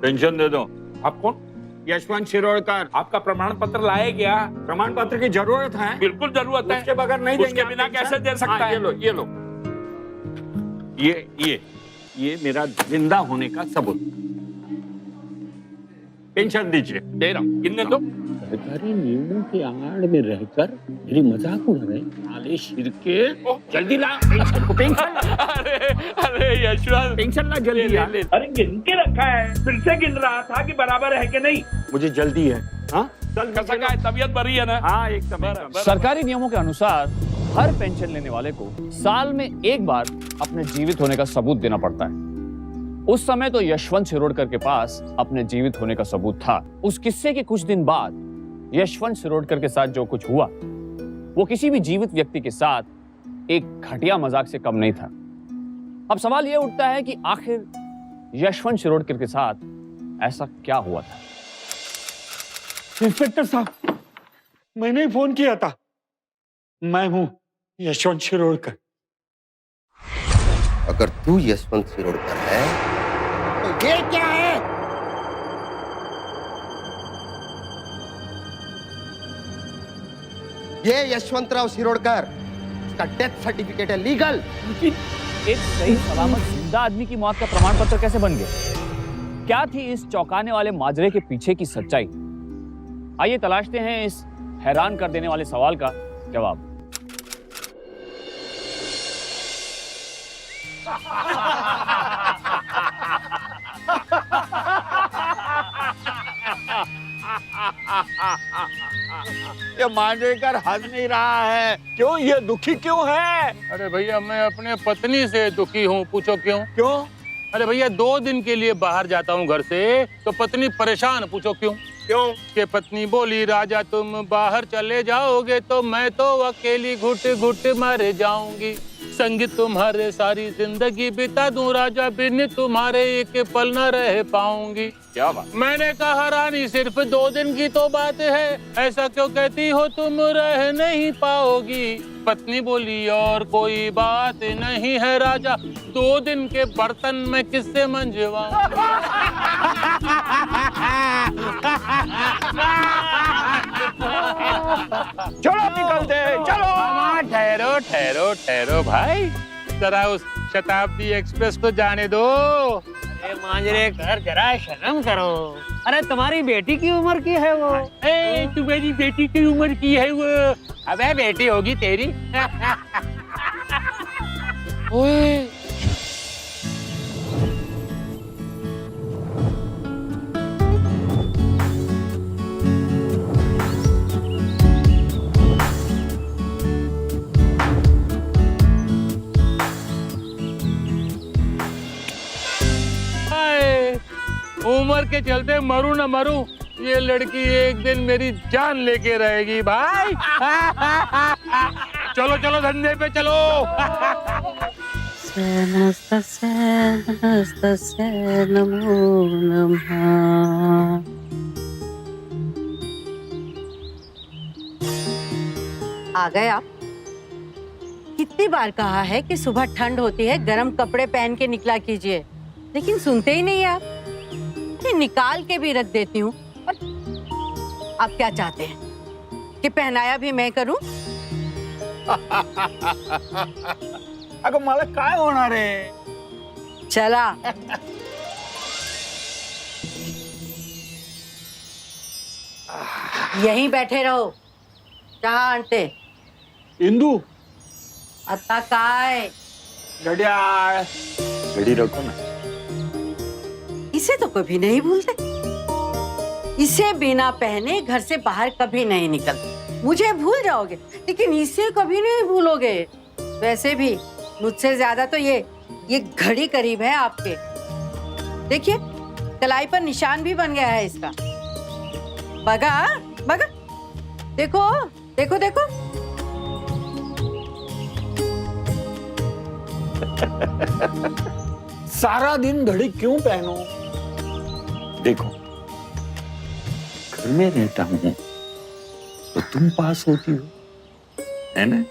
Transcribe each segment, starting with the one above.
Pension दे दो। आप कौन? यशवंत शिरोडकर। आपका प्रमाण पत्र लाए क्या? प्रमाण पत्र की जरूरत है? बिल्कुल जरूरत है। उसके बगैर नहीं देंगे। उसके बिना कैसे दे सकता है? ये लो, ये लो। ये मेरा जिंदा होने का सबूत। पेंशन दीजिए। दे रहा हूँ। कितने दो? सरकारी नियमों की आड़ में रहकर मेरी मजाक उड़ा रहे काले शिरके। जल्दी ला पेंशन। अरे अरे यशवंत, पेंशन ला जल्दी ला। अरे गिन के रखा है, फिर से गिन रहा था कि बराबर है कि नहीं। मुझे जल्दी है। हाँ कैसा क्या है? तबीयत बड़ी है ना? हाँ एकदम। सरकारी नियमों के अनुसार हर पेंशन लेने वाले को साल में एक बार अपने जीवित होने का सबूत देना पड़ता है। उस समय तो यशवंत शिरोडकर के पास अपने जीवित होने का सबूत था। उस किस्से के कुछ दिन बाद यशवंत शिरोडकर के साथ जो कुछ हुआ वो किसी भी जीवित व्यक्ति के साथ एक घटिया मजाक से कम नहीं था। अब सवाल यह उठता है कि आखिर यशवंत शिरोडकर के साथ ऐसा क्या हुआ था? इंस्पेक्टर साहब, मैंने ही फोन किया था। मैं हूं यशवंत शिरोडकर। अगर तू यशवंत शिरोडकर है तो ये क्या है? ये यशवंतराव शिरोडकर, इसका डेथ सर्टिफिकेट है लीगल। लेकिन एक सही सलामत जिंदा आदमी की मौत का प्रमाण पत्र कैसे बन गया? क्या थी इस चौंकाने वाले माजरे के पीछे की सच्चाई? आइए तलाशते हैं इस हैरान कर देने वाले सवाल का जवाब। ये मांजरेकर हंस नहीं रहा है, क्यों? ये दुखी क्यों है? अरे भैया, मैं अपने पत्नी से दुखी हूँ। पूछो क्यों? क्यों? अरे भैया, 2 दिन के लिए बाहर जाता हूँ घर से तो पत्नी परेशान। पूछो क्यों? क्यों? कि पत्नी बोली, राजा तुम बाहर चले जाओगे तो मैं तो अकेली घुट घुट मर जाऊंगी। संग तुम्हारे सारी जिंदगी बिता दूं राजा, बिन तुम्हारे एक पल न रह पाऊंगी। क्या बात? मैंने कहा रानी सिर्फ 2 दिन की तो बात है, ऐसा क्यों कहती हो तुम रह नहीं पाओगी। पत्नी बोली और कोई बात नहीं है राजा, 2 दिन के बर्तन में किससे मंजवाऊं। चलो निकलते, चलो। हाँ, ठहरो ठहरो ठहरो भाई, जरा उस शताब्दी एक्सप्रेस को जाने दो। अरे मांजरेकर, जरा शर्म करो। अरे तुम्हारी बेटी की उम्र की है वो। तुम्हारी बेटी की उम्र की है वो? अबे बेटी होगी तेरी। ओए, उम्र के चलते मरूं न मरूं, ये लड़की एक दिन मेरी जान लेके रहेगी भाई। चलो चलो धंधे पे चलो। नमो नमः। आ गए आप? कितनी बार कहा है कि सुबह ठंड होती है, गर्म कपड़े पहन के निकला कीजिए, लेकिन सुनते ही नहीं आप। निकाल के भी रख देती हूँ। आप क्या चाहते हैं कि पहनाया भी मैं करूं? अगं मला काय होणार है? चला। यहीं बैठे रहो। चहा आणते। इंदू, आता काय? घड्याळ घडी रखो ना। इसे तो कभी नहीं भूलते। इसे बिना पहने घर से बाहर कभी नहीं निकलते। मुझे भूल जाओगे लेकिन इसे कभी नहीं भूलोगे। वैसे भी मुझसे ज्यादा तो ये घड़ी करीब है आपके। देखिए, कलाई पर निशान भी बन गया है इसका। बगा बगा, देखो देखो देखो। सारा दिन घड़ी क्यों पहनो? देखो, घर में रहता हूं तो तुम पास होती हो, है ना?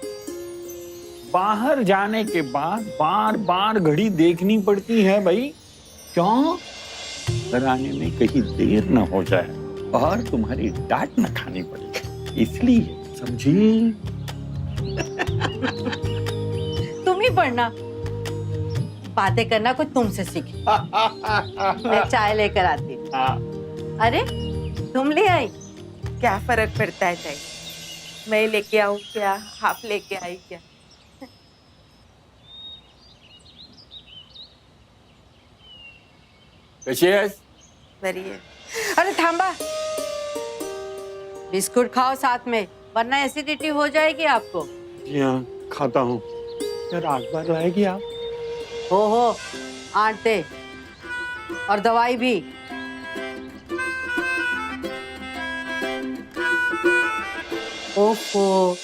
बाहर जाने के बाद बार बार घड़ी देखनी पड़ती है भाई। क्यों? घर आने में कहीं देर न हो जाए और तुम्हारी डांट न खानी पड़े, इसलिए समझी? तुम ही पढ़ना, बातें करना कोई तुमसे सीखे। मैं चाय लेकर आती हूँ। अरे तुम ले आई? क्या फर्क पड़ता है ताई, मैं लेके आऊँ क्या, आप लेके आई क्या? कशी आहेस? बरी है। अरे थांबा, बिस्कुट खाओ साथ में, वरना एसिडिटी हो जाएगी आपको। जी हाँ, खाता हूँ। यार 8 बार लाएगी आप? हो 8 दे, और दवाई भी। ओफो,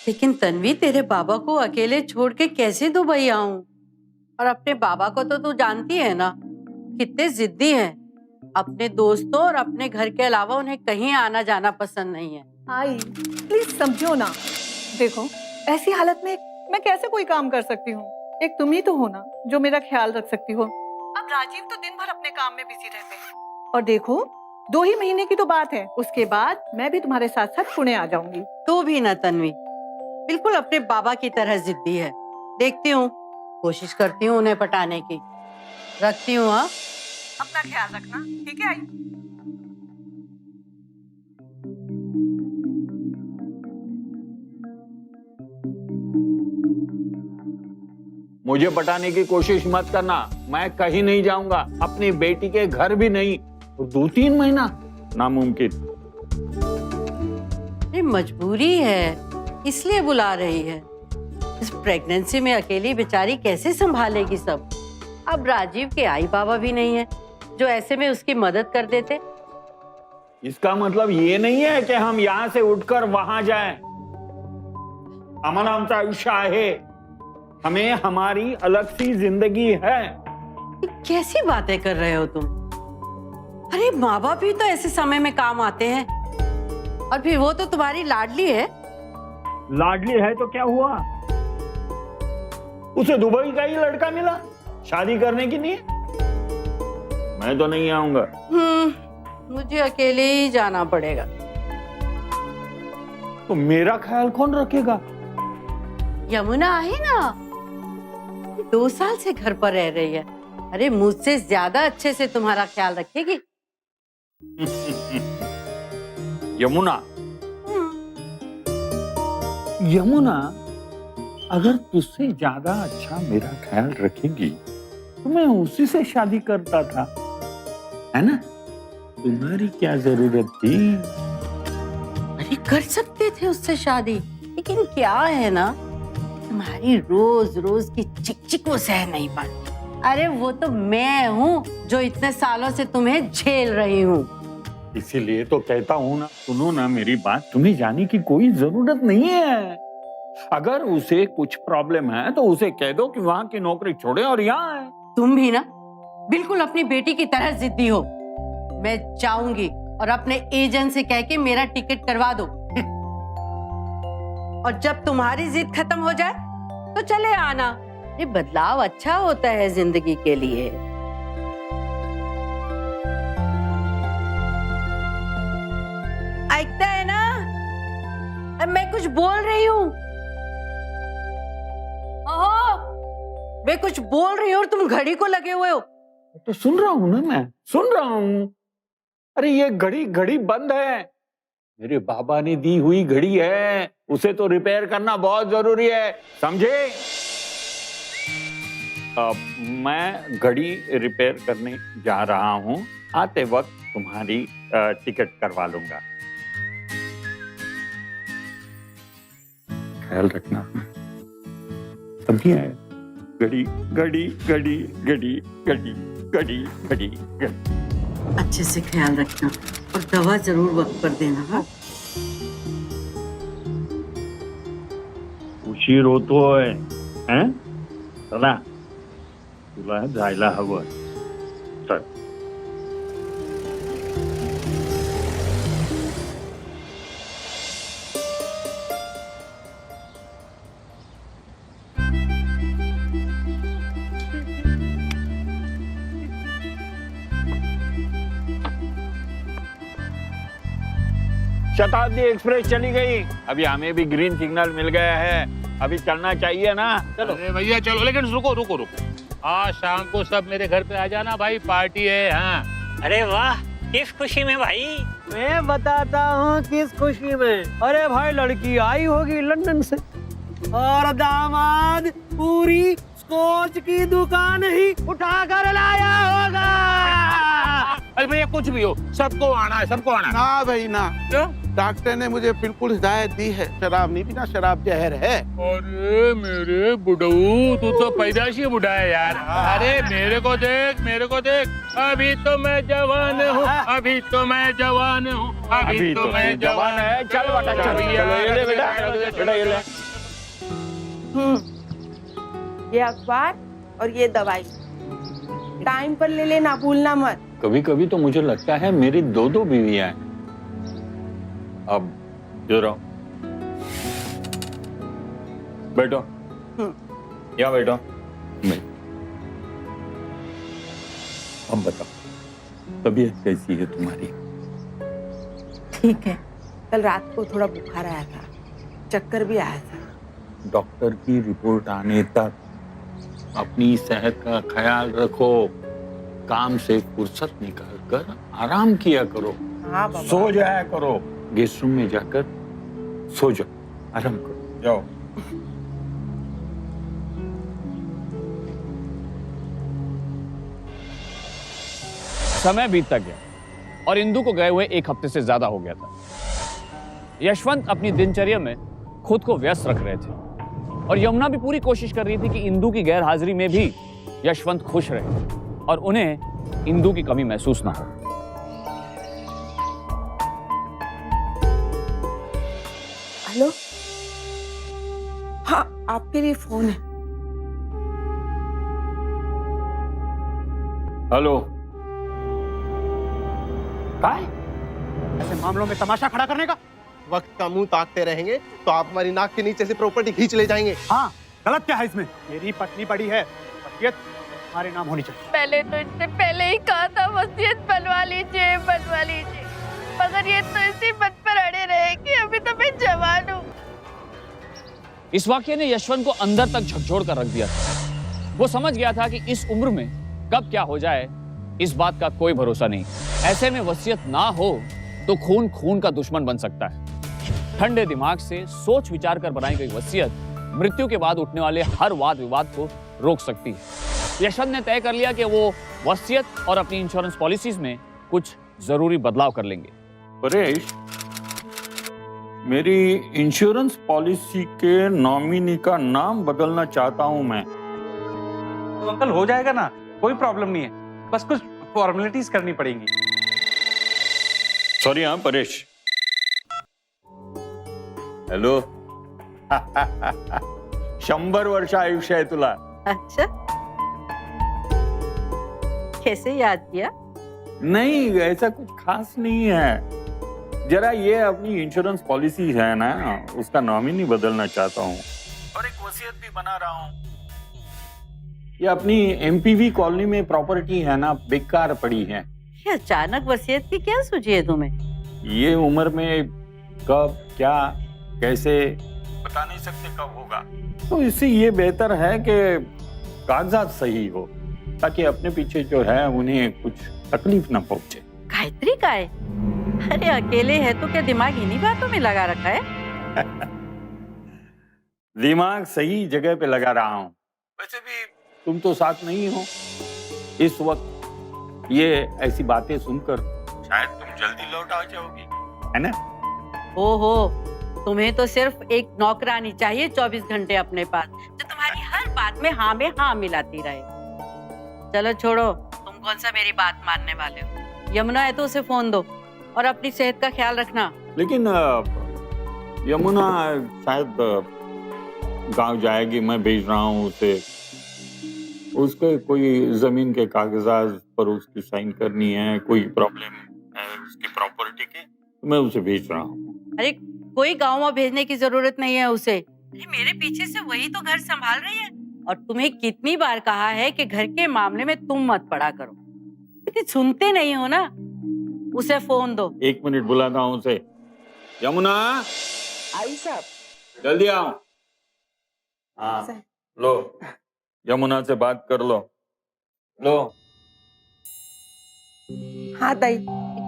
लेकिन तन्वी तेरे बाबा को अकेले छोड़ के कैसे दुबई आऊं? और अपने बाबा को तो तू जानती है ना, कितने जिद्दी हैं। अपने दोस्तों और अपने घर के अलावा उन्हें कहीं आना जाना पसंद नहीं है। आई प्लीज समझो ना, देखो ऐसी हालत में मैं कैसे कोई काम कर सकती हूँ? एक तुम ही तो हो ना जो मेरा ख्याल रख सकती हो। अब राजीव तो दिन भर अपने काम में बिजी रहते हैं, और देखो 2 ही महीने की तो बात है, उसके बाद मैं भी तुम्हारे साथ साथ पुणे आ जाऊंगी। तू भी ना तन्वी, बिल्कुल अपने बाबा की तरह जिद्दी है। देखती हूँ, कोशिश करती हूँ उन्हें पटाने की। रखती हूँ। हाँ, अपना ख्याल रखना, ठीक है आई? मुझे पटाने की कोशिश मत करना, मैं कहीं नहीं जाऊंगा, अपनी बेटी के घर भी नहीं। तो 2-3 महीना नामुमकिन। ये मजबूरी है, इसलिए बुला रही है। इस प्रेगनेंसी में अकेली बेचारी कैसे संभालेगी सब? अब राजीव के आई बाबा भी नहीं है जो ऐसे में उसकी मदद कर देते। इसका मतलब ये नहीं है कि हम यहाँ से उठकर वहां जाएं। अमन आमचा आयुष्य आहे, हमें हमारी अलग सी जिंदगी है। ये कैसी बातें कर रहे हो तुम? अरे माँ बाप भी तो ऐसे समय में काम आते हैं, और फिर वो तो तुम्हारी लाडली है। लाडली है तो क्या हुआ? उसे दुबई का ही लड़का मिला शादी करने की नहीं। मैं तो नहीं आऊंगा। मुझे अकेले ही जाना पड़ेगा। तो मेरा ख्याल कौन रखेगा? यमुना है ना, 2 साल से घर पर रह रही है। अरे मुझसे ज्यादा अच्छे से तुम्हारा ख्याल रखेगी। यमुना, यमुना अगर तुझसे ज्यादा अच्छा मेरा ख्याल रखेगी तो मैं उसी से शादी करता था, है ना? तुम्हारी क्या जरूरत थी? अरे कर सकते थे उससे शादी, लेकिन क्या है ना, तुम्हारी रोज रोज की चिक चिक वो सह नहीं पाती। अरे वो तो मैं हूँ जो इतने सालों से तुम्हें झेल रही हूँ। इसीलिए तो कहता हूँ ना, सुनो ना मेरी बात, तुम्हें जाने की कोई जरूरत नहीं है। अगर उसे कुछ प्रॉब्लम है तो उसे कह दो कि वहाँ की नौकरी छोड़े और यहाँ आए। तुम भी ना बिल्कुल अपनी बेटी की तरह जिद्दी हो। मैं जाऊंगी और अपने एजेंट से कह के मेरा टिकट करवा दो। और जब तुम्हारी जिद खत्म हो जाए तो चले आना। ये बदलाव अच्छा होता है जिंदगी के लिए। ऐकता है ना? मैं कुछ बोल रही हूँ। ओहो, मैं कुछ बोल रही हूँ और तुम घड़ी को लगे हुए हो। तो सुन रहा हूँ ना, मैं सुन रहा हूँ। अरे ये घड़ी बंद है, मेरे बाबा ने दी हुई घड़ी है, उसे तो रिपेयर करना बहुत जरूरी है, समझे? मैं घड़ी रिपेयर करने जा रहा हूँ, आते वक्त तुम्हारी टिकट करवा लूंगा। ख्याल रखना अपना। तभी है घड़ी घड़ी घड़ी घड़ी घड़ी घड़ी घड़ी घड़ी। अच्छे से ख्याल रखना और दवा जरूर वक्त पर देना। हाँ? उशीर होतोय, हैं? चला, तुला जायला हवं. चल. शताब्दी एक्सप्रेस चली गई, अभी हमें भी ग्रीन सिग्नल मिल गया है, अभी चलना चाहिए ना। चलो अरे भैया चलो, लेकिन रुको रुको रुको, आज शाम को सब मेरे घर पे आ जाना भाई, पार्टी है। हाँ अरे वाह, किस खुशी में भाई? मैं बताता हूँ किस खुशी में। अरे भाई लड़की आई होगी लंदन से और दामाद पूरी स्कॉच की दुकान ही उठा कर लाया होगा। अरे भैया कुछ भी हो, सबको आना है, सबको आना है। ना भाई ना, क्यों? डॉक्टर ने मुझे बिल्कुल हिदायत दी है, शराब नहीं पीना, शराब जहर है। अरे मेरे बुढ़ऊ, तू तो पैदाइशी बुढ़ा है यार। अरे मेरे को देख, मेरे को देख, अभी तो मैं जवान हूँ, अभी तो मैं जवान हूँ, अभी तो मैं जवान है। चल बेटा, चल, चलो ये ले बेटा, बेटा ये ले। ये अखबार और ये दवाई टाइम पर ले लेना, भूलना मत। कभी कभी तो मुझे लगता है मेरी दो दो बीवियां हैं। अब जरा बैठो, या बैठो। अब बताओ तबीयत कैसी है तुम्हारी? ठीक है, कल रात को थोड़ा बुखार आया था, चक्कर भी आया था। डॉक्टर की रिपोर्ट आने तक अपनी सेहत का ख्याल रखो, काम से फुर्सत निकाल कर आराम किया करो। हाँ बाबा। सो जाया करो, गेस्ट रूम में जाकर सो जाओ, आराम करो, जाओ। समय बीतता गया और इंदु को गए हुए 1 हफ्ते से ज्यादा हो गया था। यशवंत अपनी दिनचर्या में खुद को व्यस्त रख रहे थे और यमुना भी पूरी कोशिश कर रही थी कि इंदु की गैर हाजिरी में भी यशवंत खुश रहे और उन्हें इंदु की कमी महसूस ना हो। हेलो, हाँ आपके लिए फोन है। हेलो, काय? ऐसे मामलों में तमाशा खड़ा करने का वक्त का मुंह ताकते रहेंगे तो आप हमारी नाक के नीचे से प्रॉपर्टी खींच ले जाएंगे। हाँ, गलत क्या है इसमें? मेरी पत्नी पड़ी है, वसीयत हमारे नाम होनी चाहिए। पहले तो इससे पहले ही कहा था वसीयत बनवा लीजिए, बनवा लीजिए, मगर ये तो इसी बात पर अड़े रहे कि अभी तो मैं जवान हूँ। इस वाक्य ने यशवंत को अंदर तक झकझोर कर रख दिया था। वो समझ गया था कि इस उम्र में कब क्या हो जाए इस बात का कोई भरोसा नहीं। ऐसे में वसीयत ना हो तो खून खून का दुश्मन बन सकता है। ठंडे दिमाग से सोच विचार कर बनाई गई वसीयत मृत्यु के बाद उठने वाले हर वाद विवाद को रोक सकती है। यशवंत ने तय कर लिया कि वो वसीयत और अपनी इंश्योरेंस पॉलिसीज में कुछ जरूरी बदलाव कर लेंगे। परेश, मेरी इंश्योरेंस पॉलिसी के नॉमिनी का नाम बदलना चाहता हूं मैं। तो अंकल हो जाएगा ना, कोई प्रॉब्लम नहीं है, बस कुछ फॉर्मेलिटीज करनी पड़ेंगी। सॉरी हाँ परेश। हेलो 100 वर्ष आयुष्य है तुला। अच्छा, कैसे याद किया? नहीं, ऐसा कुछ खास नहीं है, जरा ये अपनी इंश्योरेंस पॉलिसी है ना, उसका नॉमिनी बदलना चाहता हूँ और एक वसीयत भी बना रहा हूँ। ये अपनी एमपीवी कॉलोनी में प्रॉपर्टी है ना, बेकार पड़ी है। ये अचानक वसीयत की क्या सूझी है तुम्हें? ये उम्र में कब क्या कैसे बता नहीं सकते कब होगा, तो इससे ये बेहतर है कि कागजात सही हो ताकि अपने पीछे जो है उन्हें कुछ तकलीफ ना पहुंचे। गायत्री का है? अरे अकेले है तो क्या दिमाग इन्हीं बातों में लगा रखा है? दिमाग सही जगह पे लगा रहा हूँ। वैसे भी तुम तो साथ नहीं हो इस वक्त, ये ऐसी बातें सुनकर शायद तुम जल्दी लौट आ जाओगी, है ना? ओहो, तुम्हें तो सिर्फ एक नौकरानी चाहिए 24 घंटे अपने पास, जो तुम्हारी हर बात में हाँ मिलाती रहे। चलो छोड़ो, तुम कौन सा मेरी बात मानने वाले हो। यमुना है तो उसे फोन दो और अपनी सेहत का ख्याल रखना। लेकिन यमुना शायद गांव जाएगी, मैं भेज रहा हूँ उसे, उसके कोई जमीन के कागजात पर उसकी साइन करनी है, कोई प्रॉब्लम है उसकी प्रॉपर्टी की, तो मैं उसे भेज रहा हूँ। अरे कोई गाँव में भेजने की जरूरत नहीं है उसे। अरे मेरे पीछे से वही तो घर संभाल रही है, और तुम्हें कितनी बार कहा है कि घर के मामले में तुम मत पड़ा करो, लेकिन सुनते नहीं हो ना। उसे फोन दो। 1 मिनट बुलाता हूँ उसे। यमुना, आई साहब। जल्दी आओ। हाँ, लो, यमुना से बात कर लो। लो। हाँ ताई।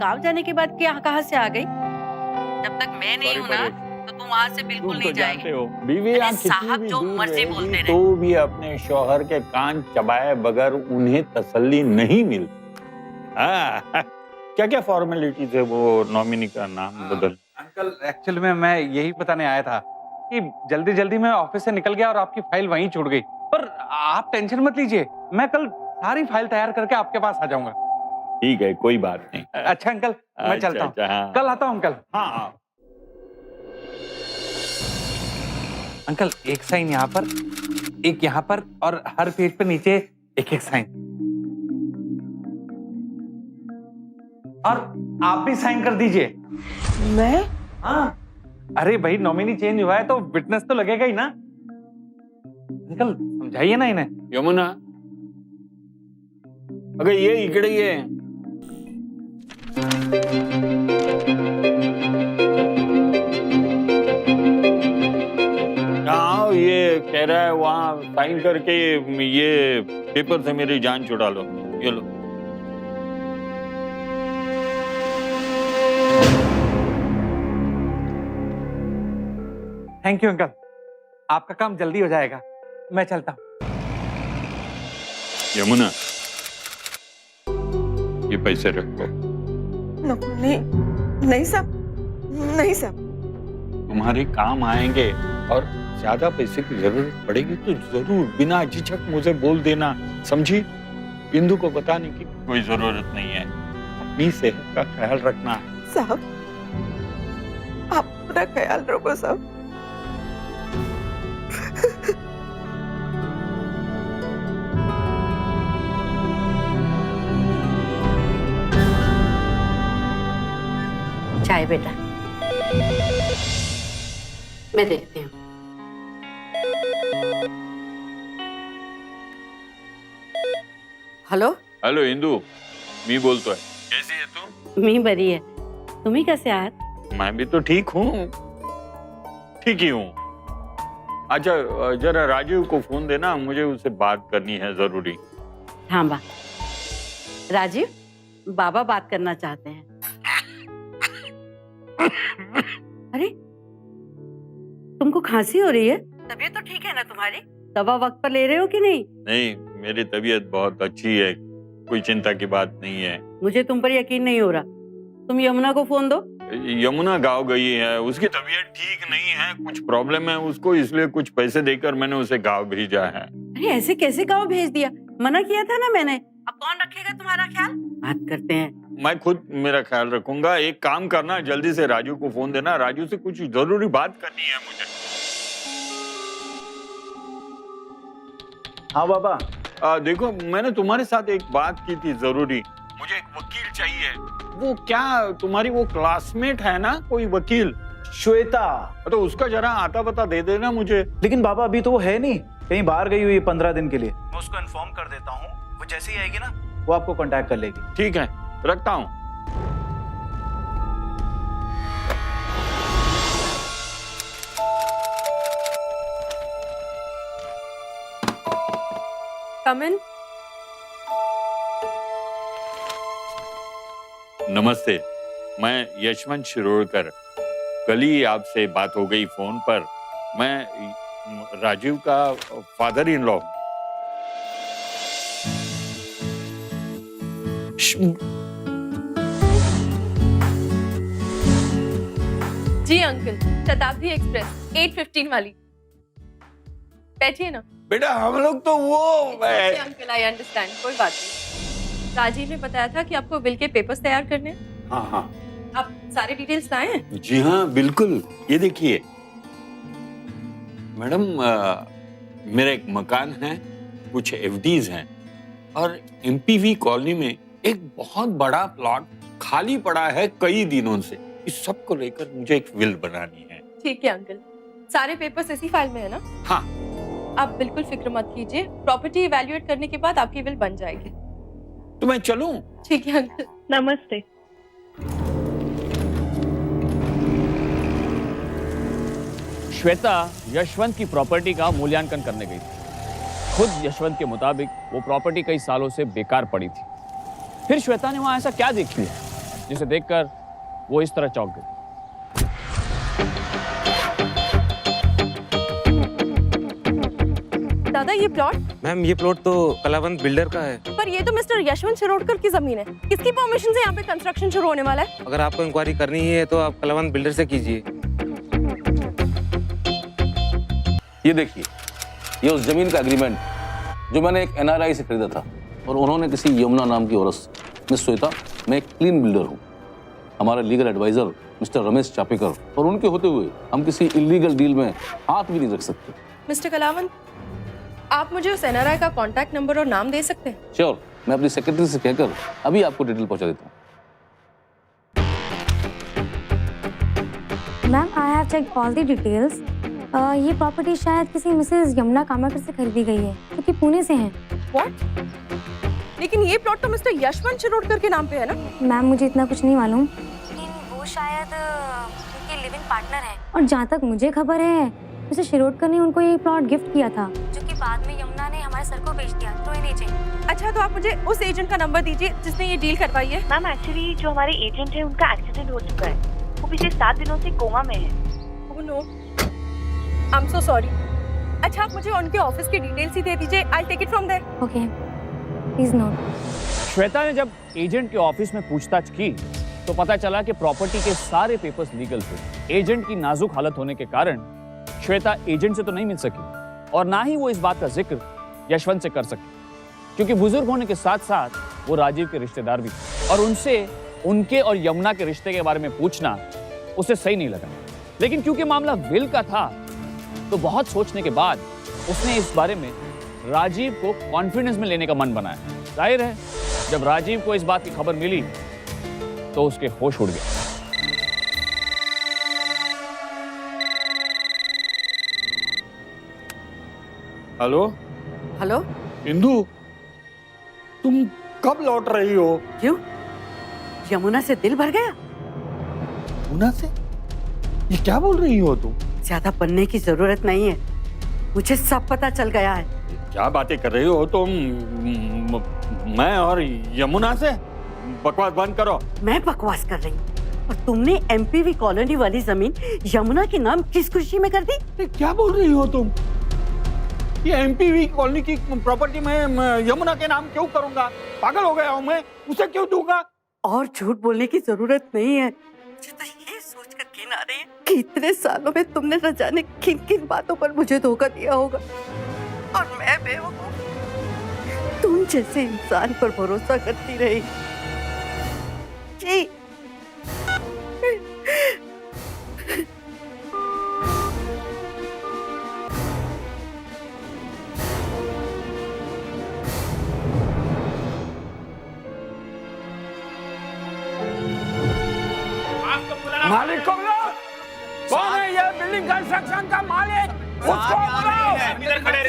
गाँव जाने के बाद क्या कहाँ से आ गई? जब तक मैं नहीं हूँ ना, तो तुम वहाँ से बिल्कुल तुम नहीं तो जानते जाएगी। हो, बीवी अरे यहाँ कितनी साहब भी जो दूर मर्जी रहेगी, बोलते रहे। तो भी अपने शौहर के कान चबाए बगैर उन्हें तसल्ली नहीं मिलती। हाँ, क्या क्या फॉर्मेलिटीज है वो नॉमिनी का नाम बदल? अंकल एक्चुअली में मैं यही बताने आया था कि जल्दी जल्दी मैं ऑफिस से निकल गया और आपकी फाइल वहीं छूट गई। पर आप टेंशन मत लीजिए, मैं कल सारी फाइल तैयार करके आपके पास आ जाऊंगा। ठीक है, कोई बात नहीं। अच्छा अंकल, मैं चलता हूँ। हाँ। कल आता हूँ अंकल। हाँ। अंकल एक साइन यहाँ पर, एक यहाँ पर, और हर पेज पे नीचे एक एक साइन। और आप भी साइन कर दीजिए। मैं? हाँ, अरे भाई नॉमिनी चेंज हुआ है तो विटनेस तो लगेगा ही ना। अंकल समझाइए ना इन्हें। यमुना, अगर ये इकड़े ही है। हाँ, ये कह रहा है वहाँ साइन करके ये पेपर से मेरी जान छुड़ा लो। ये लो। थैंक यू अंकल, आपका काम जल्दी हो जाएगा। मैं चलता हूँ। यमुना, ये पैसे रखो। नहीं नहीं साहब, नहीं साहब। तुम्हारे काम आएंगे और ज्यादा पैसे की जरूरत पड़ेगी तो जरूर बिना झिझक मुझे बोल देना, समझी? इंदु को बताने की कोई जरूरत नहीं है। अपनी सेहत का ख्याल रखना। साहब, आप अपना ख्याल रखो साहब। चाय बेटा, मैं देखती हूँ। हेलो। हेलो इंदु, मी बोलतो है। कैसी है तू? मी बरी है, तुम्ही कैसे आहात? मैं भी तो ठीक हूँ, ठीक ही हूँ। अच्छा, जरा राजीव को फोन देना, मुझे उससे बात करनी है जरूरी। हाँ बा, राजीव, बाबा बात करना चाहते हैं। अरे, तुमको खांसी हो रही है? तबीयत तो ठीक है ना तुम्हारी? दवा वक्त पर ले रहे हो कि नहीं? नहीं, मेरी तबीयत बहुत अच्छी है, कोई चिंता की बात नहीं है। मुझे तुम पर यकीन नहीं हो रहा। तुम यमुना को फोन दो। यमुना गाँव गई है, उसकी तबीयत ठीक नहीं है, कुछ प्रॉब्लम है उसको, इसलिए कुछ पैसे देकर मैंने उसे गाँव भेजा है। अरे ऐसे कैसे गाँव भेज दिया? मना किया था ना मैंने। अब कौन रखेगा तुम्हारा ख्याल? बात करते हैं। मैं खुद मेरा ख्याल रखूंगा। एक काम करना, जल्दी से राजू को फोन देना, राजू से कुछ जरूरी बात करनी है मुझे। हाँ बाबा। देखो, मैंने तुम्हारे साथ एक बात की थी जरूरी। मुझे एक वकील चाहिए। वो क्या तुम्हारी वो क्लासमेट है ना कोई वकील, श्वेता? तो उसका जरा आता पता दे देना मुझे। लेकिन बाबा अभी तो वो है नहीं, कहीं बाहर गई हुई है 15 दिन के लिए। मैं उसको इन्फॉर्म कर देता हूँ, वो जैसे ही आएगी ना वो आपको कांटेक्ट कर लेगी। ठीक है, रखता हूँ। Come in. नमस्ते, मैं यशवंत शिरोडकर। कल ही आपसे बात हो गई फोन पर। मैं राजीव का फादर इन लॉ। जी अंकल, शताब्दी एक्सप्रेस 8:15 वाली। बैठिए ना। बेटा, हम लोग तो वो अंकल, आई अंडरस्टैंड, कोई बात नहीं। राजीव ने बताया था कि आपको विल के पेपर्स तैयार करने हैं। हाँ हाँ, आप सारे डिटेल्स लाए हैं? जी हाँ, बिल्कुल। ये देखिए मैडम, मेरा एक मकान है, कुछ एफडीज हैं और एमपीवी कॉलोनी में एक बहुत बड़ा प्लॉट खाली पड़ा है कई दिनों से। इस सब को लेकर मुझे एक विल बनानी है। ठीक है अंकल, सारे पेपर्स इसी फाइल में है ना? हाँ। आप बिल्कुल फिक्र मत कीजिए, प्रॉपर्टी इवैल्यूएट करने के बाद आपकी विल बन जाएगी। तो मैं चलूं? ठीक है अंकल। नमस्ते। श्वेता यशवंत की प्रॉपर्टी का मूल्यांकन करने गई थी। खुद यशवंत के मुताबिक वो प्रॉपर्टी कई सालों से बेकार पड़ी थी। फिर श्वेता ने वहां ऐसा क्या देख लिया जिसे देखकर वो इस तरह चौंक गई। दादा ये प्लॉट? मैम ये प्लॉट तो कलावंत बिल्डर का है। पर ये तो मिस्टर यशवंत शिरोडकर की जमीन है। किसकी परमिशन से यहाँ पे कंस्ट्रक्शन शुरू होने वाला है? अगर आपको इंक्वायरी करनी है तो आप कलावंत बिल्डर से कीजिए। ये देखिए, ये उस जमीन का एग्रीमेंट जो मैंने एक NRI से खरीदा था और उन्होंने किसी यमुना नाम की औरत से। मिस श्वेता, मैं एक क्लीन बिल्डर हूँ। हमारे legal advisor mister Ramesh Chapekar और उनके होते हुए हम किसी इलीगल डील में हाथ भी नहीं रख सकते। मिस्टर कलावंत, आप मुझे उस NRI का कॉन्टैक्ट नंबर और नाम दे सकते हैं? श्योर, मैं अपनी सेक्रेटरी से कहकर अभी आपको डिटेल पहुंचा देता हूँ। Ma'am, I have checked all the details. ये प्रॉपर्टी शायद किसी मिसेस यमुना कामाकर से खरीदी गई है, जो कि पुणे से हैं। व्हाट? लेकिन ये प्लॉट तो मिस्टर यशवंत शिरोडकर के नाम पे है ना? मैम, मुझे इतना कुछ नहीं मालूम, लेकिन वो शायद उनके लिव इन पार्टनर हैं। और जहाँ तक मुझे खबर है, मिस्टर शिरोडकर ने उनको ये प्लॉट गिफ्ट किया था, जो कि बाद में यमुना ने हमारे सर को बेच दिया थ्रू एन एजेंट। अच्छा, तो आप मुझे उस एजेंट का नंबर दीजिए जिसने ये डील करवाई है। मैम, एक्चुअली जो हमारे एजेंट है उनका एक्सीडेंट हो चुका है। वो पिछले 7 दिनों से कोमा में है। Oh no, I am so sorry. अच्छा, आप मुझे उनके ऑफिस की डिटेल्स ही दे दीजिए। I take it from there. Okay, please note. Shweta ने जब एजेंट के ऑफिस में पूछताछ की तो पता चला कि प्रॉपर्टी के सारे पेपर्स लीगल थे। एजेंट की नाजुक हालत होने के कारण श्वेता एजेंट से तो नहीं मिल सकी और ना ही वो इस बात का जिक्र यशवंत से कर सकी, क्योंकि बुजुर्ग होने के साथ साथ वो राजीव के रिश्तेदार भी थे और उनसे उनके और यमुना के रिश्ते के बारे में पूछना उसे सही नहीं लगा। लेकिन क्योंकि मामला विल का था तो बहुत सोचने के बाद उसने इस बारे में राजीव को कॉन्फिडेंस में लेने का मन बनाया। जाहिर है, जब राजीव को इस बात की खबर मिली तो उसके होश उड़ गए। हेलो हेलो, इंदु, तुम कब लौट रही हो? क्यों? यमुना से दिल भर गया? यमुना से? ये क्या बोल रही हो तुम? ज्यादा बनने की जरूरत नहीं है, मुझे सब पता चल गया है। क्या बातें कर रही हो तुम? मैं और यमुना से? बकवास बंद करो। मैं बकवास कर रही हूँ और तुमने MPV कॉलोनी वाली जमीन यमुना के नाम किस खुशी में कर दी? क्या बोल रही हो तुम? ये MPV कॉलोनी की प्रॉपर्टी में यमुना के नाम क्यों करूंगा? पागल हो गया हूँ मैं, उसे क्यों दूंगा? और झूठ बोलने की जरूरत नहीं है। मुझे तो ये सोचकर घिन आ रही है कि इतने सालों में तुमने न जाने किन किन बातों पर मुझे धोखा दिया होगा और मैं बेवकूफ तुम जैसे इंसान पर भरोसा करती रही। जी। मालिक को बुलाओ। कौन है ये बिल्डिंग कंस्ट्रक्शन का मालिक? उसको बुलाओ।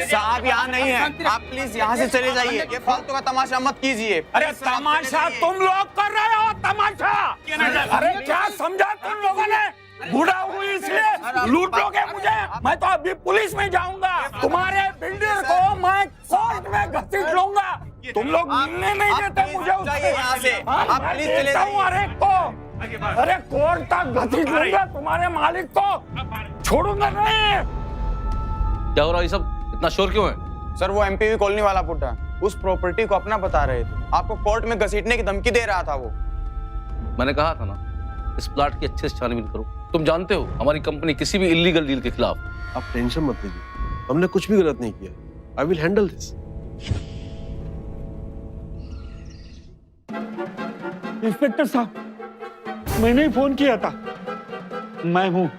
साहब यहाँ नहीं है, आप प्लीज यहाँ से चले जाइए। ये फालतू का तमाशा मत कीजिए। अरे तमाशा तुम लोग कर रहे हो, तमाशा। अरे क्या समझा तुम लोगों ने? बूढ़ा हुई इसलिए लूट लोगे मुझे? मैं तो अभी पुलिस में जाऊंगा। तुम्हारे बिल्डर को मैं कोर्ट में घसीट लूंगा। तुम लोग मिलने नहीं देते मुझे उससे। यहाँ से आप प्लीज चले जाइए। अरे कोर्ट तक घसीट लूंगा तुम्हारे मालिक को, छोड़ूंगा नहीं। क्या हो रहा है ये सब? इतना शोर क्यों है? सर, वो MPV कॉलोनी वाला पुट्टा उस प्रॉपर्टी को अपना बता रहे थे। आपको कोर्ट में घसीटने की धमकी दे रहा था वो। मैंने कहा था ना, इस प्लाट की अच्छे से छानबीन करो। तुम जानते हो हमारी कंपनी किसी भी इलीगल डील के खिलाफ। आप टेंशन मत लीजिए, हमने कुछ भी गलत नहीं किया। I will handle this. Inspector साहब, मैंने ही फोन किया था। मैं हूँ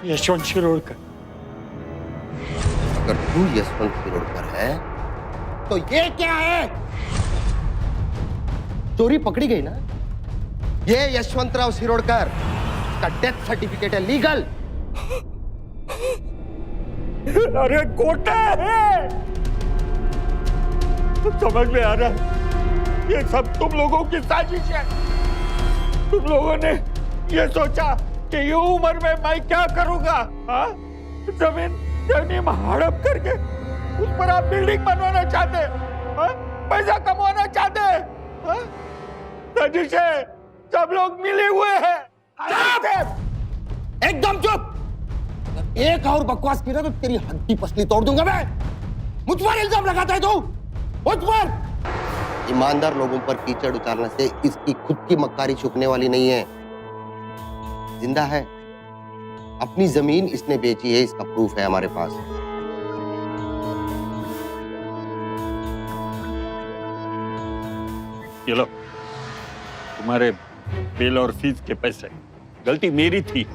यशवंत शिरोडकर। अगर तू यशवंत शिरोडकर है तो ये क्या है? चोरी पकड़ी गई ना? ये यशवंतराव शिरोडकर का डेथ सर्टिफिकेट है, लीगल। अरे गोटा है। समझ में आ रहा है, ये सब तुम लोगों की साजिश है। तुम लोगों ने ये सोचा कि ये उम्र में मैं क्या करूंगा? हाँ? जमीन हड़प करके उस पर आप बिल्डिंग बनवाना चाहते हैं, पैसा कमाना चाहते हैं, जिसे सब लोग मिले हुए हैं। एकदम चुप। अगर एक और बकवास की ना तो तेरी हड्डी पसली तोड़ दूंगा मैं। मुझ पर इल्जाम लगाता है तू, मुझ पर। ईमानदार लोगों पर कीचड़ उतारने से इसकी खुद की मक्कारी छुपने वाली नहीं है। जिंदा है, अपनी जमीन इसने बेची है, इसका प्रूफ है हमारे पास। ये लो तुम्हारे बिल और फीस के पैसे। गलती मेरी थी,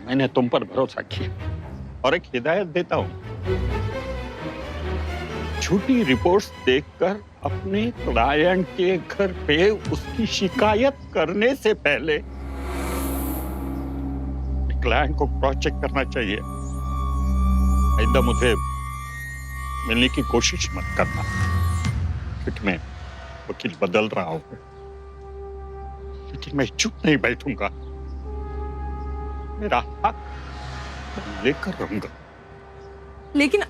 मैंने तुम पर भरोसा किया। और एक हिदायत देता हूं, झूठी रिपोर्ट्स देखकर अपने क्लाइंट के घर पे उसकी शिकायत करने से पहले क्लाइंट को क्रॉस चेक करना चाहिए। आइंदा मुझे मिलने की कोशिश मत करना, क्योंकि मैं वकील बदल रहा हूं, लेकिन मैं चुप नहीं बैठूंगा। मेरा हक लेकर रहूंगा। लेकिन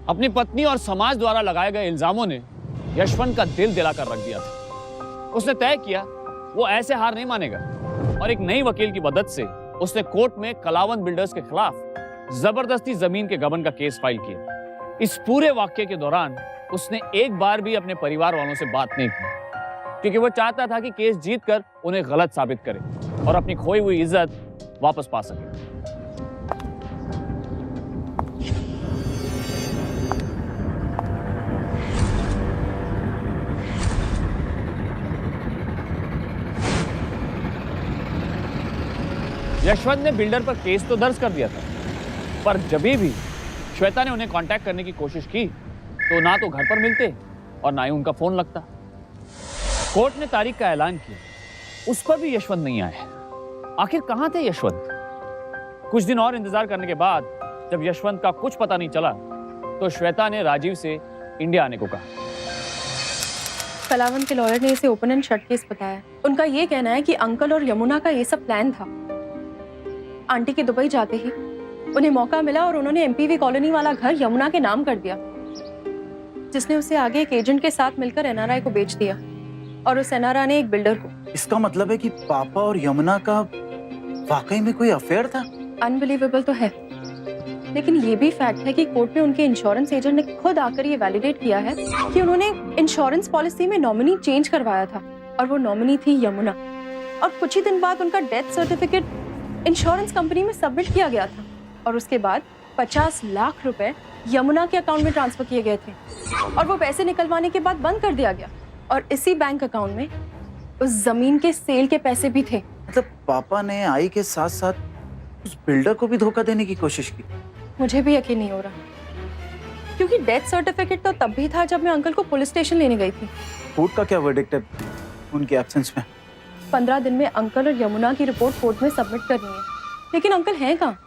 अपनी पत्नी और समाज द्वारा लगाए गए इल्जामों ने यशवंत का दिल दिलाकर रख दिया था। उसने तय किया वो ऐसे हार नहीं मानेगा और एक नई वकील की मदद से उसने कोर्ट में कलावंत बिल्डर्स के खिलाफ जबरदस्ती जमीन के गबन का केस फाइल किया। इस पूरे वाक्य के दौरान उसने एक बार भी अपने परिवार वालों से बात नहीं की, क्योंकि वो चाहता था कि केस जीतकर उन्हें गलत साबित करे और अपनी खोई हुई इज्जत वापस पा सके। यशवंत ने बिल्डर पर केस तो दर्ज कर दिया था, पर जब भी श्वेता ने उन्हें कांटेक्ट करने की कोशिश की तो ना तो घर पर मिलते और ना ही उनका फोन लगता। कोर्ट ने तारीख का ऐलान किया, उस पर भी यशवंत नहीं आए। आखिर कहां थे यशवंत? कुछ दिन और इंतजार करने के बाद जब यशवंत का कुछ पता नहीं चला तो श्वेता ने राजीव से इंडिया आने को कहा। कलावंत के लॉयर ने इसे ओपन एंड शट केस बताया। उनका ये कहना है कि अंकल और यमुना का ये सब प्लान था। आंटी के दुबई जाते ही उन्हें मौका मिला और उन्होंने एमपीवी कॉलोनी वाला घर यमुना के नाम कर दिया, जिसने उसे आगे एक एजेंट के साथ मिलकर एनआरआई को बेच दिया और उस एनआरआई ने एक बिल्डर को। इसका मतलब है कि पापा और यमुना का वाकई में कोई अफेयर था? अनबिलीवेबल तो है, लेकिन ये भी फैक्ट है कि कोर्ट में उनके इंश्योरेंस एजेंट ने खुद आकर ये वैलिडेट किया है कि उन्होंने इंश्योरेंस पॉलिसी में नॉमिनी चेंज करवाया था और वो नॉमिनी थी यमुना। और कुछ ही दिन बाद उनका डेथ सर्टिफिकेट इंश्योरेंस कंपनी में सबमिट किया गया था और उसके बाद 50 लाख रुपए यमुना के अकाउंट में ट्रांसफर किए गए थे और वो पैसे निकलवाने के बाद बंद कर दिया गया। और इसी बैंक अकाउंट में उस जमीन के सेल के पैसे भी थे। मतलब पापा ने आई के साथ साथ उस बिल्डर को भी धोखा देने की कोशिश की? मुझे भी यकीन नहीं हो रहा, क्योंकि डेथ सर्टिफिकेट तो तब भी था जब मैं अंकल को पुलिस स्टेशन लेने गई थी। कोर्ट का क्या वर्डिक्ट है उनके एब्सेंस में? 15 दिन में अंकल और यमुना की रिपोर्ट कोर्ट में सबमिट करनी है, लेकिन अंकल हैं कहाँ?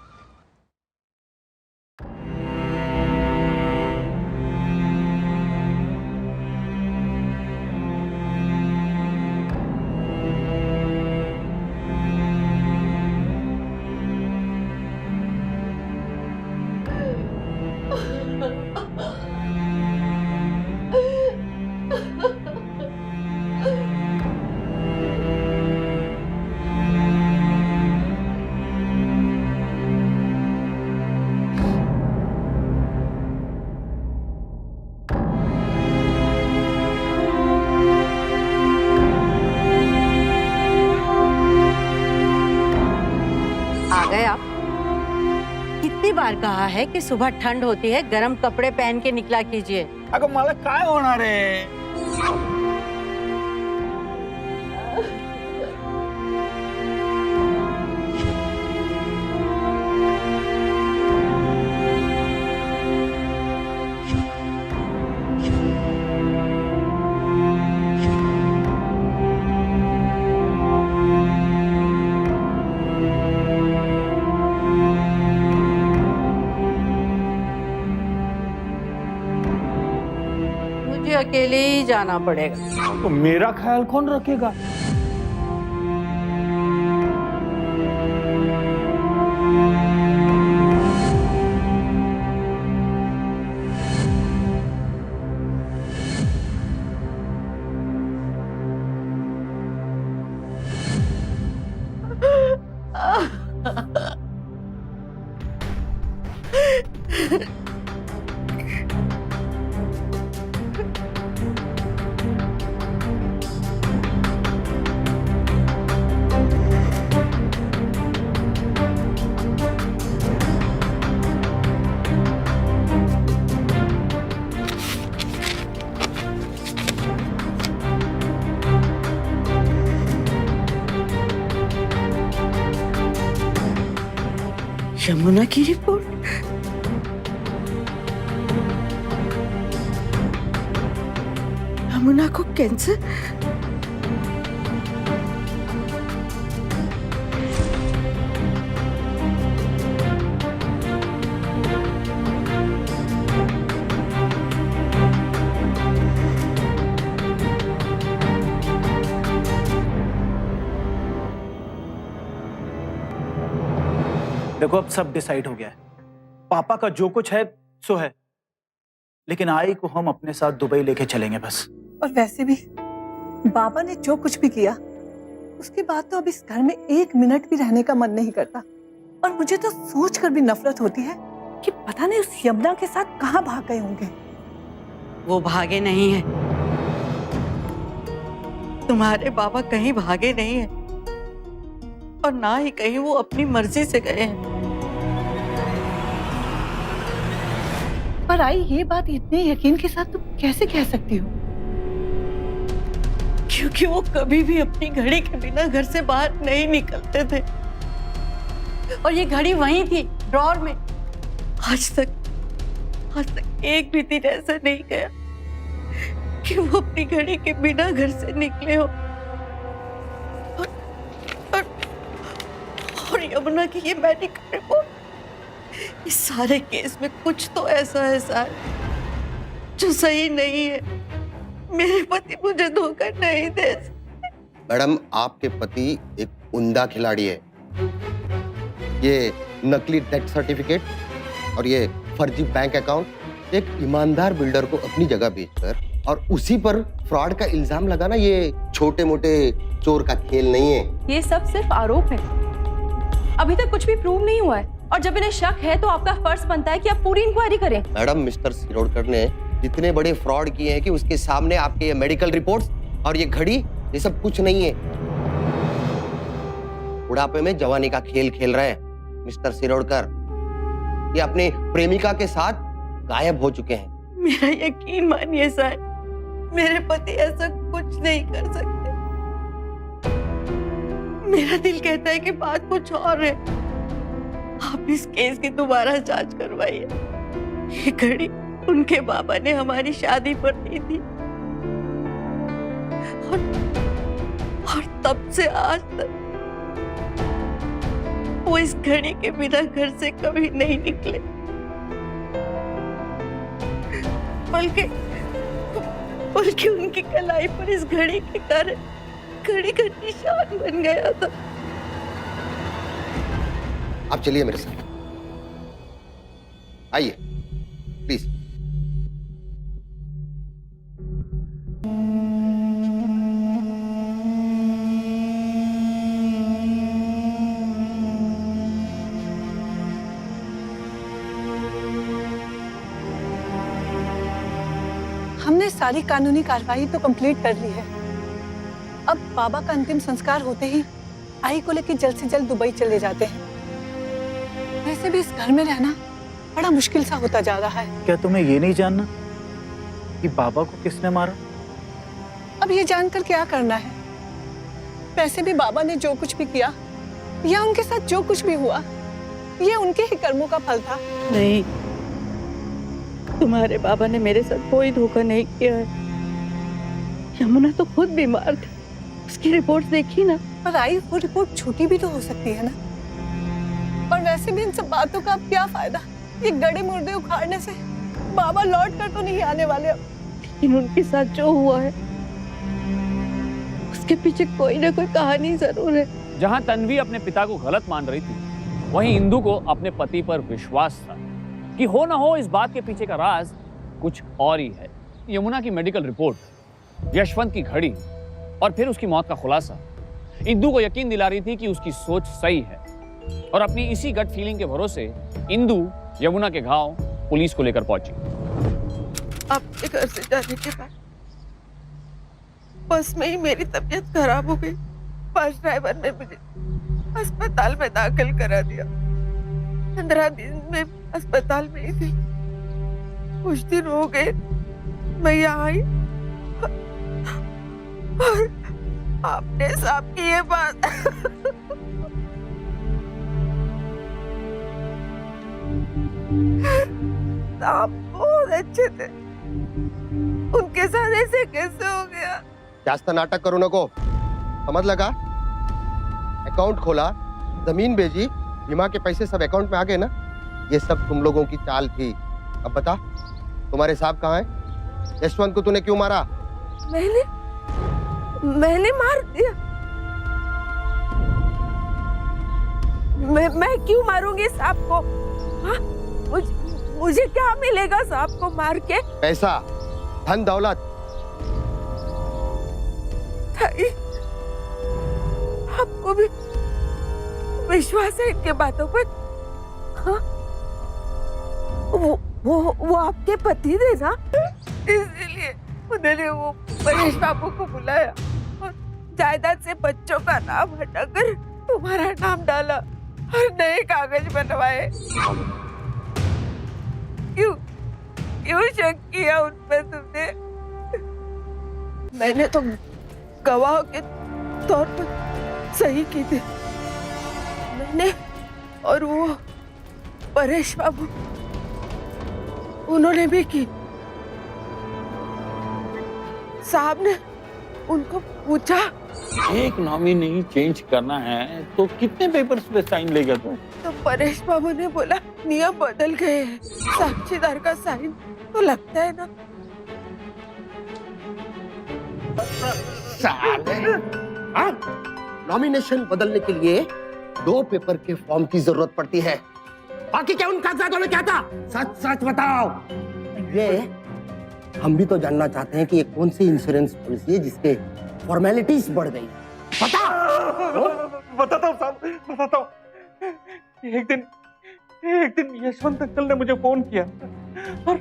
कितनी बार कहा है कि सुबह ठंड होती है, गर्म कपड़े पहन के निकला कीजिए। अगं मला काय होणार रे? अकेले ही जाना पड़ेगा। तो मेरा ख्याल कौन रखेगा? यमुना की रिपोर्ट? यमुना को कैंसर? देखो अब सब डिसाइड हो गया है। पापा का जो कुछ है सो है, लेकिन आई को हम अपने साथ दुबई लेके चलेंगे बस। और वैसे भी बाबा ने जो कुछ भी किया उसके बाद तो अब इस घर में 1 मिनट भी रहने का मन नहीं करता। और मुझे तो सोचकर भी नफरत होती है कि पता नहीं उस यमुना के साथ कहाँ भाग गए होंगे। वो भागे नहीं है, तुम्हारे बाबा कहीं भागे नहीं है और ना ही कहीं वो अपनी मर्जी से गए हैं। पर आई ये बात इतने यकीन के साथ तुम कैसे कह सकती हो? क्योंकि वो कभी भी अपनी घड़ी के बिना घर से बाहर नहीं निकलते थे और ये घड़ी वहीं थी ड्रॉर में। आज तक एक भी दिन ऐसा नहीं गया कि वो अपनी घड़ी के बिना घर से निकले हो। और यमुना की ये मेडिकल रिपोर्ट, इस सारे केस में कुछ तो ऐसा है जो सही नहीं है। मेरे पति मुझे धोखा नहीं दे सकते। मैडम, आपके पति एक उम्दा खिलाड़ी है। ये नकली डेथ सर्टिफिकेट और ये फर्जी बैंक अकाउंट एक ईमानदार बिल्डर को अपनी जगह बेचकर और उसी पर फ्रॉड का इल्जाम लगाना, ये छोटे मोटे चोर का खेल नहीं है। ये सब सिर्फ आरोप है, अभी तक कुछ भी प्रूव नहीं हुआ है। और जब इन्हें शक है तो आपका फर्ज बनता है कि आप पूरी इंक्वायरी करें। मैडम, मिस्टर शिरोडकर ने जितने बड़े फ्रॉड किए हैं कि उसके सामने आपके ये मेडिकल रिपोर्ट्स और ये घड़ी, ये सब कुछ नहीं है। बुढ़ापे में जवानी का खेल खेल रहे हैं मिस्टर शिरोडकर। ये अपने प्रेमिका के साथ गायब हो चुके हैं। मेरा यकीन मानिए साहब, मेरे पति ऐसा कुछ नहीं कर सकते। मेरा दिल कहता है कि बात कुछ और है। आप इस केस की दोबारा जांच करवाइए। ये घड़ी उनके बाबा ने हमारी शादी पर दी थी और तब से आज तक वो इस घड़ी के बिना घर से कभी नहीं निकले। बल्कि उनकी कलाई पर इस घड़ी के कारण घड़ी का निशान बन गया था। आप चलिए मेरे साथ, आइए प्लीज। हमने सारी कानूनी कार्रवाई तो कंप्लीट कर ली है। अब बाबा का अंतिम संस्कार होते ही आई को लेकर जल्द से जल्द दुबई चले जाते हैं। वैसे भी इस घर में रहना बड़ा मुश्किल सा होता जा रहा है। क्या तुम्हें ये नहीं जानना कि बाबा को किसने मारा? अब ये जानकर क्या करना है? वैसे भी बाबा ने जो कुछ भी किया या उनके साथ जो कुछ भी हुआ, ये उनके ही कर्मों का फल था। नहीं, तुम्हारे बाबा ने मेरे साथ कोई धोखा नहीं किया है। यमुना तो खुद बीमार थी, उसकी रिपोर्ट देखी ना। पर आई, वो रिपोर्ट छोटी भी तो हो सकती है ना। और वैसे भी इन सब बातों का अब क्या फायदा? ये गड़े मुर्दे उखाड़ने से बाबा लौट कर तो नहीं आने वाले। लेकिन उनके साथ जो हुआ है उसके पीछे कोई ना कोई कहानी जरूर है। जहां तन्वी अपने पिता को गलत मान रही थी, वहीं इंदु को अपने पति पर विश्वास था कि हो ना हो इस बात के पीछे का राज कुछ और ही है। यमुना की मेडिकल रिपोर्ट, यशवंत की घड़ी और फिर उसकी मौत का खुलासा इंदु को यकीन दिला रही थी कि उसकी सोच सही है और अपनी इसी गट फीलिंग के भरोसे इंदु यमुना के घाव पुलिस को लेकर पहुंची। आपके घर से जाने के बाद बस में ही मेरी तबीयत खराब हो गई। बस ड्राइवर ने मुझे अस्पताल में दाखिल करा दिया। 15 दिन में अस्पताल में ही थी। कुछ दिन हो गए मैं यहाँ आई और आपने साहब की ये बात आप बहुत अच्छे थे, उनके साथ ऐसे कैसे हो गया? जास्त नाटक करू नको, समझ लगा? अकाउंट खोला, जमीन भेजी, बीमा के पैसे सब अकाउंट में आ गए ना? ये सब तुम लोगों की चाल थी। अब बता, तुम्हारे साहब कहाँ हैं? यशवंत को तूने क्यों मारा? मैंने मार दिया। मैं क्यों मारूंगी साहब को? हाँ? मुझे क्या मिलेगा साहब को मार के? पैसा, धन दौलत। आपको भी विश्वास है इनके बातों पर? हाँ? वो आपके पति थे ना, इसीलिए उन्होंने वो परेश बाबू को बुलाया और जायदाद से बच्चों का नाम हटाकर तुम्हारा नाम डाला और नए कागज बनवाए। क्यों शक किया उन पर तुमने? मैंने तो गवाह के तौर पर सही की थी। मैंने और वो परेश बाबू, उन्होंने भी की। साहब ने उनको पूछा, एक नॉमिनी चेंज करना है तो कितने पेपर्स पे साइन लेगा तू? तो परेश बाबू ने बोला नियम बदल गए हैं, साक्षीदार का साइन तो लगता है ना। नॉमिनेशन बदलने के लिए 2 पेपर के फॉर्म की जरूरत पड़ती है। बाकी क्या उन कागजातों में क्या था? सच सच बताओ। ये हम भी तो जानना चाहते हैं कि ये कौन सी इंश्योरेंस पॉलिसी है जिसके फॉर्मेलिटीज बढ़ गई। बताता हूँ साहब, बताता हूँ। एक दिन यशवंत अंकल ने मुझे फोन किया और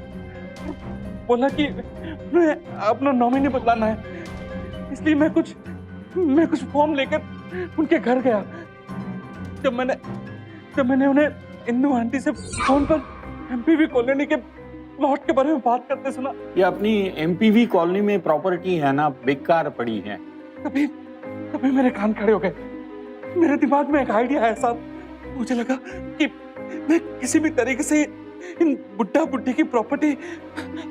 बोला कि मैं अपना नॉमिनी बदलाना है, इसलिए मैं कुछ फॉर्म लेकर उनके घर गया। जब मैंने उन्हें इंदु आंटी से फोन पर एमपीवी कॉलोनी के प्लॉट के बारे में बात करते सुना। ये अपनी एमपीवी कॉलोनी में प्रॉपर्टी है ना, बेकार पड़ी है। तभी मेरे कान खड़े हो गए। मेरे दिमाग में एक आइडिया आया साहब। मुझे लगा कि मैं किसी भी तरीके से इन बुड्ढा बुड्ढी की प्रॉपर्टी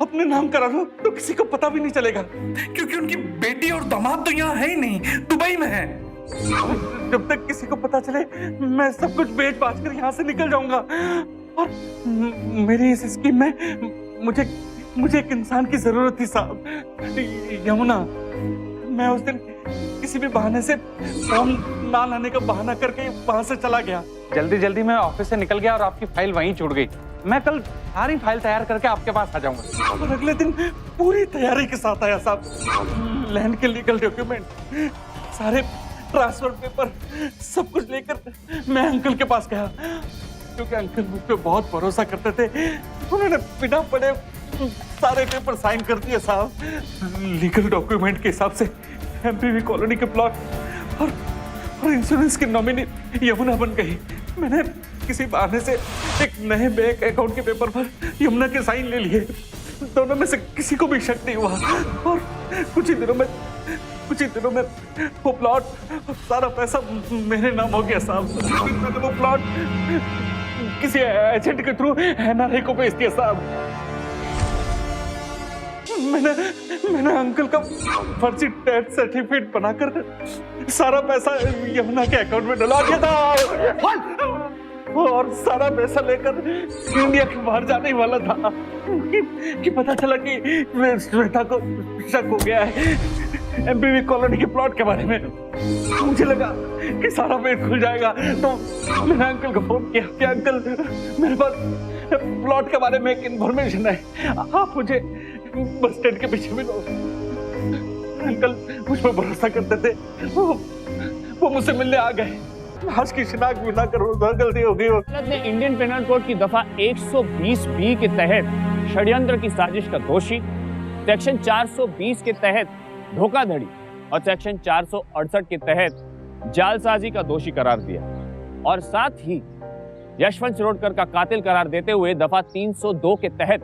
अपने नाम करा लूं तो किसी को पता भी नहीं चलेगा, क्योंकि उनकी बेटी और दामाद तो यहाँ है ही नहीं, दुबई में है। जब तक किसी को पता चले मैं सब कुछ बेच बाच कर यहाँ से निकल जाऊंगा। और मेरी इस स्कीम में मुझे एक इंसान की जरूरत थी साहब, यमुना। मैं उस दिन किसी भी बहाने से फॉर्म ना लाने का बहाना करके वहां से चला गया। जल्दी मैं ऑफिस से निकल गया और आपकी फाइल वहीं छूट गई। मैं कल सारी फाइल तैयार करके आपके पास आ जाऊंगा। और अगले दिन पूरी तैयारी के साथ आया साहब। लैंड के लीगल डॉक्यूमेंट, सारे ट्रांसफर पेपर, सब कुछ लेकर मैं अंकल के पास गया, क्योंकि अंकल मुझ पे बहुत भरोसा करते थे। उन्होंने बिना पढ़े सारे पेपर साइन कर दिए साहब। लीगल डॉक्यूमेंट के हिसाब से एमपीवी कॉलोनी के प्लॉट और इंश्योरेंस की नॉमिनी यमुना बन गई। मैंने किसी बहाने से एक नए बैंक अकाउंट के पेपर पर यमुना के साइन ले लिए। दोनों में से किसी को भी शक नहीं हुआ और कुछ ही दिनों में वो प्लॉट, सारा पैसा मेरे नाम हो गया साहब। मैंने वो प्लॉट किसी एजेंट के थ्रू एनआरआई को बेच दिया साहब। मैंने अंकल का फर्जी डेथ सर्टिफिकेट बनाकर सारा पैसा यमुना के अकाउंट में डलवा दिया था और सारा पैसा लेकर इंडिया के बाहर जाने वाला था कि पता चला कि श्वेता को शक हो गया है एमपीवी कॉलोनी के प्लॉट के बारे में। मुझे लगा कि सारा पेट खुल जाएगा, तो मैंने अंकल को फोन किया कि अंकल मेरे पास प्लॉट के बारे में एक इन्फॉर्मेशन है, आप मुझे बस स्टैंड के पीछे मिलो। अंकल मुझ पर भरोसा करते थे, वो मुझसे मिलने आ गए। लाश की शिनाख्त भी ना करो, बहुत गलती हो गई। अदालत ने इंडियन पेनल कोड की दफा 120 बी के तहत षड्यंत्र की साजिश का दोषी, सेक्शन 420 के तहत धोखाधड़ी और सेक्शन 468 के तहत जालसाजी का दोषी करार दिया और साथ ही यशवंत शिरोडकर का कातिल करार देते हुए दफा 302 के तहत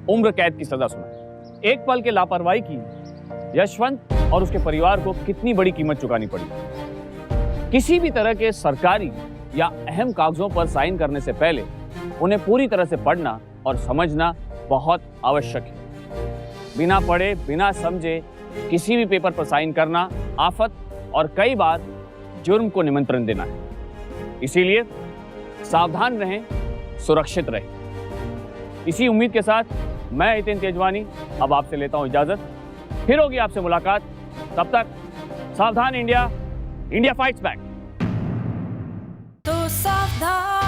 उम्र कैद की सजा सुनाई। एक पल के लापरवाही की यशवंत और उसके परिवार को कितनी बड़ी कीमत चुकानी पड़ी। किसी भी तरह के सरकारी या अहम कागजों पर साइन करने से पहले उन्हें पूरी तरह से पढ़ना और समझना बहुत आवश्यक है। बिना पढ़े बिना समझे किसी भी पेपर पर साइन करना आफत और कई बार जुर्म को निमंत्रण देना है। इसीलिए सावधान रहें, सुरक्षित रहें। इसी उम्मीद के साथ मैं हितेन तेजवानी अब आपसे लेता हूं इजाजत। फिर होगी आपसे मुलाकात, तब तक सावधान इंडिया, इंडिया फाइट्स बैक। तो सावधान।